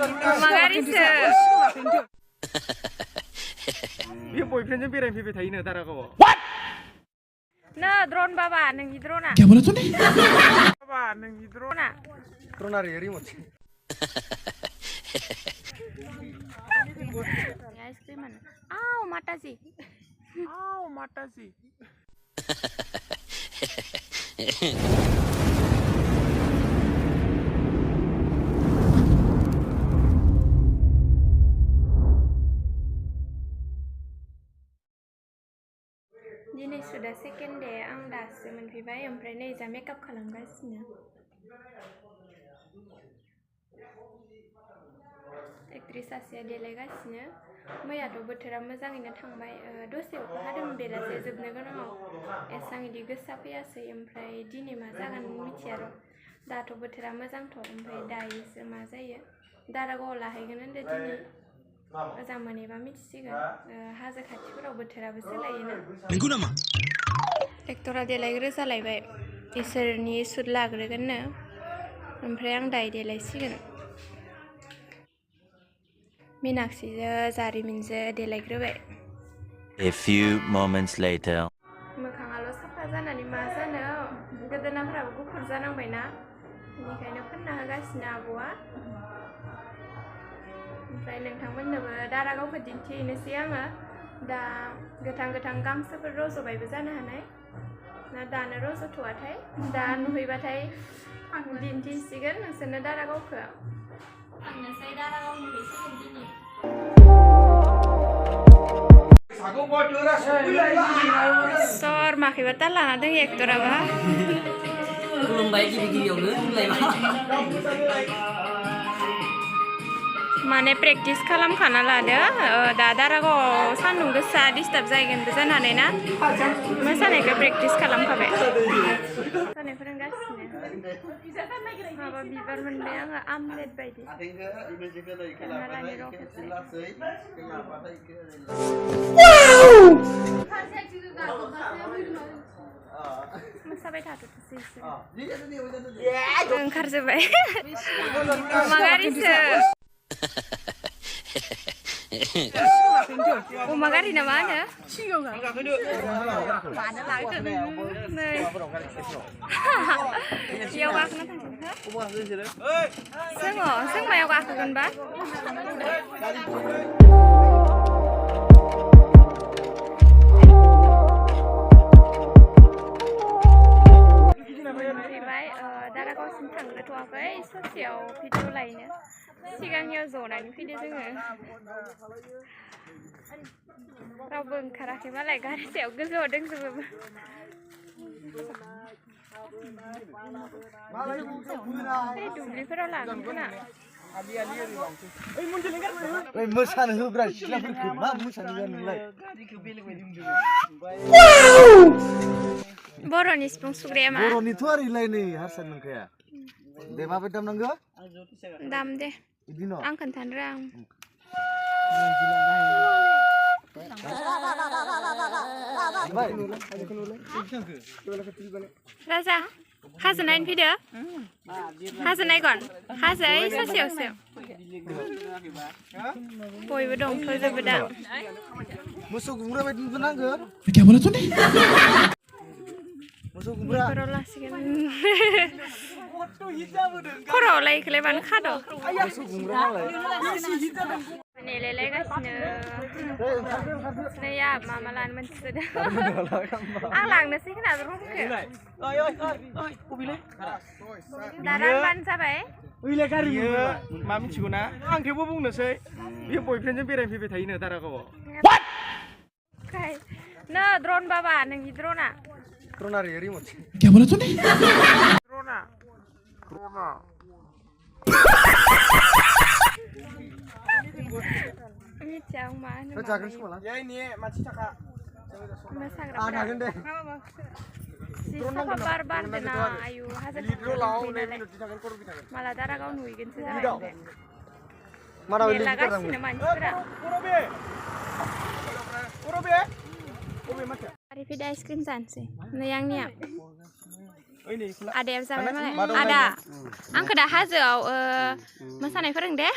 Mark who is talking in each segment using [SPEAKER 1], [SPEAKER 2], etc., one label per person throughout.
[SPEAKER 1] मागारिसो
[SPEAKER 2] बे बयफ्रेन्डजों बेरायफैबाय थायोनो दारागावआव
[SPEAKER 1] नो ड्रन बाबा नोंनि ड्रना बाबा नोंनि ड्रना
[SPEAKER 2] ड्रना रिमोट
[SPEAKER 1] आइसक्रिम आव माताजी दिनै सुदा सेकेन्ड डे आं दासो मोनफैबाय ओमफ्राय नै जा मेकआप खालामगासिनो एक्ट्रिस सासेया देलायगासिनो मैयाथ' बोथोरा मोजाङैनो थांबाय दसे अखा हादोंमोन बेलासे जोबनो गोनाङाव एसां इदि गोसा फैयासै ओमफ्राय दिनै मा जागोन मिथिया र' दाथ' बोथोरा मोजांथ' ओमफ्राय दायोसो मा जायो दारागावआव लाहैगोन होनदो दिनै मोजां मोनैबा मिथिसिगोन हाजो खाथिफोराव बोथोराबो सोलायोना नंगौ नामा एक्टरा देलायग्रो जालायबाय इसोरनि सुद लाग्रोगोननो ओमफ्राय आं दायो देलायसिगोन मीनाक्षीजों जारिमिनजों देलायग्रोबाय
[SPEAKER 3] A few moments later
[SPEAKER 1] मोखाङाल' साफा जानानै मा जानो गोदोनाफोराबो गुफुर जानांबायना बेनिखायनो फोनना होगासिनो आब'आ ओमफ्राय नोंथांमोननोबो दारागावखौ दिन्थिहैनोसै आङो दा गोथां गोथां गांसोफोर रज'बायबो जानो हानाय ना दानो रज'थ'वाथाय दा नुहैबाथाय दिन्थिसिगोन नोंसोरनो दारागावखौ थांनोसै दारागाव नुहैसिगोन दिनै सर माखैबा ताल लाना दों एक्टराबा
[SPEAKER 4] खुलुमबाय गिबियावनो
[SPEAKER 1] माने प्रेक्टिस खालामखाना लादो दा दारागावआव सान्दुं गोसा डिस्टार्ब जायगोनबो जानो हानाय ना मोसानायखौ प्रेक्टिस खालामखाबाय मोसानाय फोरोंगासिनो माबा बिबार मोनबाय आङो आमलेट बायदि मोसाबाय थाथ'सै ओंखारजोब्बाय मागारिसो अमा गारि ना मा होनो बेयाव गाखोना थांसै जों मायाव गाखोगोनबा फैबाय दारागावसिम थांग्रोथ'वाखै ससेयाव भिडिअ लायनो सिगांनियाव जनानै फैदो जोङो रावबो ओंखाराखै मालाय गारि सायाव गोजौआव दोंजोबो दुब्लिफोराव लागोन खोना
[SPEAKER 2] मोसानो होग्रा सिख्लाफोरखौ मा मोसानो नोंलाय
[SPEAKER 1] बर'नि सिफुं सुग्राया मा
[SPEAKER 2] बर'निथ' आरोलाय नै हारसा नंखाया दे माबायदि दाम नांगौ
[SPEAKER 1] दाम दे आं खोन्थानो रोङा राजा हाजो नायनो फैदो हाजो नायगोन हाजो ओइ ससेयावसो बयबो दंथ'जोबो दा
[SPEAKER 2] मोसौ गुमग्रा बायदि नांगौ मोसौ गुमग्रा
[SPEAKER 1] लासिगोन खर'आव लायखौलाय मानो खाद'
[SPEAKER 2] मोसौ गुमग्रा नालाय
[SPEAKER 1] नेलायलायगासिनो नैया मा लानो मोनथिदों आं लांनोसै खोना रुमखौ दा रानबानो जाबाय
[SPEAKER 2] मा मिथिगौ ना आं थेवबो बुंनोसै बे बयफ्रेन्डजों बेरायफैबाय थायोनो दारागावआव
[SPEAKER 1] नो ड्रन बाबा नोंनि ड्रना
[SPEAKER 2] ड्रना रिमोट ड्रना
[SPEAKER 1] मिथिया आं मा होनो
[SPEAKER 2] जागोन खोमा मानसि थाखा
[SPEAKER 1] मोसाग्राफोरा जि साफा बार बारदोना आयु हाजो माला दारागाव नुहैगोनसो जाबाय मेरलागासिनो मानसिफोरा आरो फैदो आइसक्रिम जानोसै नै आंनिया आदाया जाबाय मालाय आदा आंखौ दा हाजोआव मोसानाय फोरों दे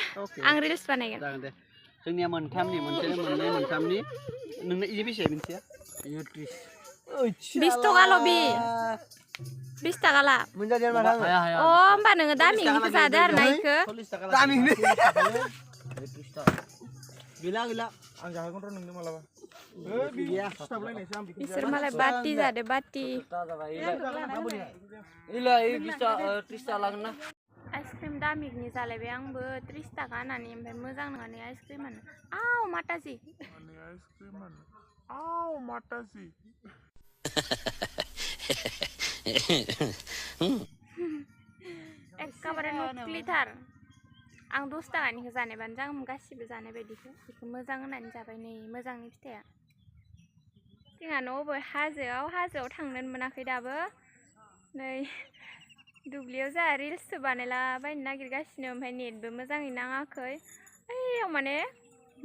[SPEAKER 1] आं रिल्स बानायगोन
[SPEAKER 5] जागोन दे जोंनिया मोनथामनि मोनसे मोननै मोनथामनि नोंना इयो बेसे मोनसेया
[SPEAKER 1] 20 टकाल' बि 20 टाकाला
[SPEAKER 5] मोनजादों माथो आङो
[SPEAKER 1] अ होमबा नोङो दामिनिखौ जादो आरो ना इखो
[SPEAKER 5] 40 टाका दामिनि 30 टाका गैला
[SPEAKER 2] आं जाहोगोन र' नोंनो मालाबा
[SPEAKER 5] गैया
[SPEAKER 2] खिथाबलायनायसो आं
[SPEAKER 1] बिसोर मालाय बाटि जादो बाटि
[SPEAKER 4] इला 20 टाका लागोन ना
[SPEAKER 1] आइसक्रिम दामिकनि जालायबाय आंबो 30 टाका होननानै ओमफ्राय मोजां नङानो आइसक्रिमानो आव माताजि एखेबारे नख्लिथार आं 10 टाकानिखौ जानायबानो जागौमोन गासिबो जानाय बायदिखौ बेखौ मोजां होननानै जाबाय नै मोजांनि फिथाइया जोंहानो अबे हाजोआव थांनोनो मोनाखै दाबो नै दुब्लियाव जोंहा रिल्ससो बानायलाबायनो नागिरगासिनो ओमफ्राय नेटबो मोजाङै नाङाखै ओइयाव माने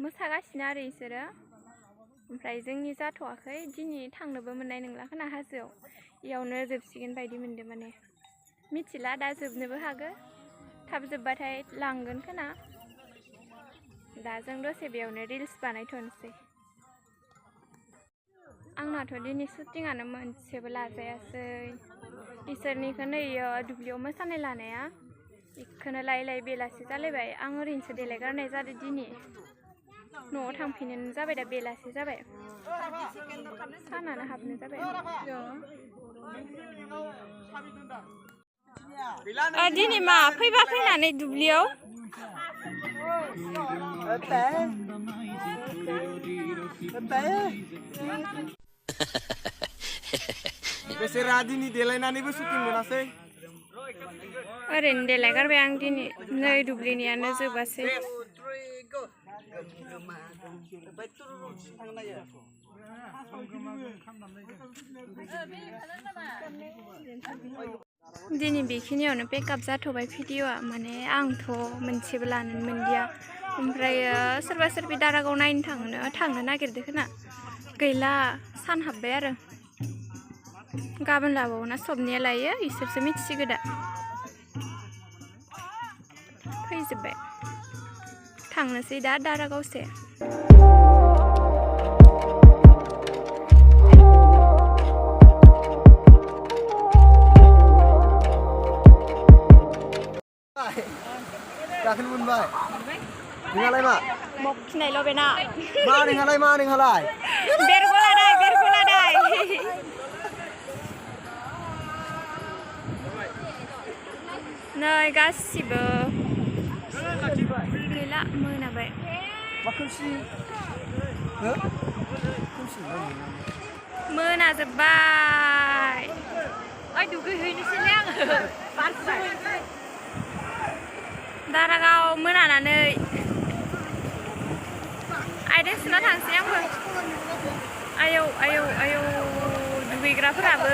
[SPEAKER 1] मोसागासिनो आरो इसोरो ओमफ्राय जोंनि जाथ'वाखै दिनै थांनोबो मोननाय नंला खोना हाजोआव इयावनो जोबसिगोन बायदि मोनदों माने मिथिला दा जोबनोबो हागौ थाब जोबबाथाय लांगोन खोना दा जों दसे बेयावनो रिल्स बानायथ'नोसै आंनाथ' दिनै शुटिंआनो मोनसेबो लाजायासै इसोरनिखौ नै दुब्लियाव मोसानाय लानाया बेखौनो लायै बेलासि जालायबाय आं ओरैनोसो देलायगारनाय जादों दिनै न'आव थांफिननो जाबाय दा बेलासि जाबाय सानानो हाबनो जाबाय दिनै मा फैबा फैनानै दुब्लियाव
[SPEAKER 2] बेसेरा दिनै देलायनानैबो शुटिं मोनासै
[SPEAKER 1] ओरैनो देलायगारबाय आं दिनै नै दुब्लिनियानो जोबासै दिनै बेखिनियावनो पेकआप जाथ'बाय भिडिअ'आ माने आंथ' मोनसेबो लानो मोनदिया ओमफ्राय सोरबा सोरबि दारागाव नायनो थांनो नागिरदों खोना गैला सान हाबबाय आरो गाबोन लाबावोना सबनिया लायो इसोरसो मिथिसिगो दा फैजोब्बाय थांनोसै दा दारागावसे
[SPEAKER 5] गाखोनो मोनबाय नोंहालाय मा
[SPEAKER 1] मखिनायल' बेना
[SPEAKER 5] मा नोंहालाय
[SPEAKER 1] बेरगलादाय नै गासिबो गैला मोनाबाय मोनाजोब्बाय ओइ दुगैहैनोसैलै आङो दारागाव मोनानानै आइदें सुना थांसै आंबो आयौ दुगैग्राफोराबो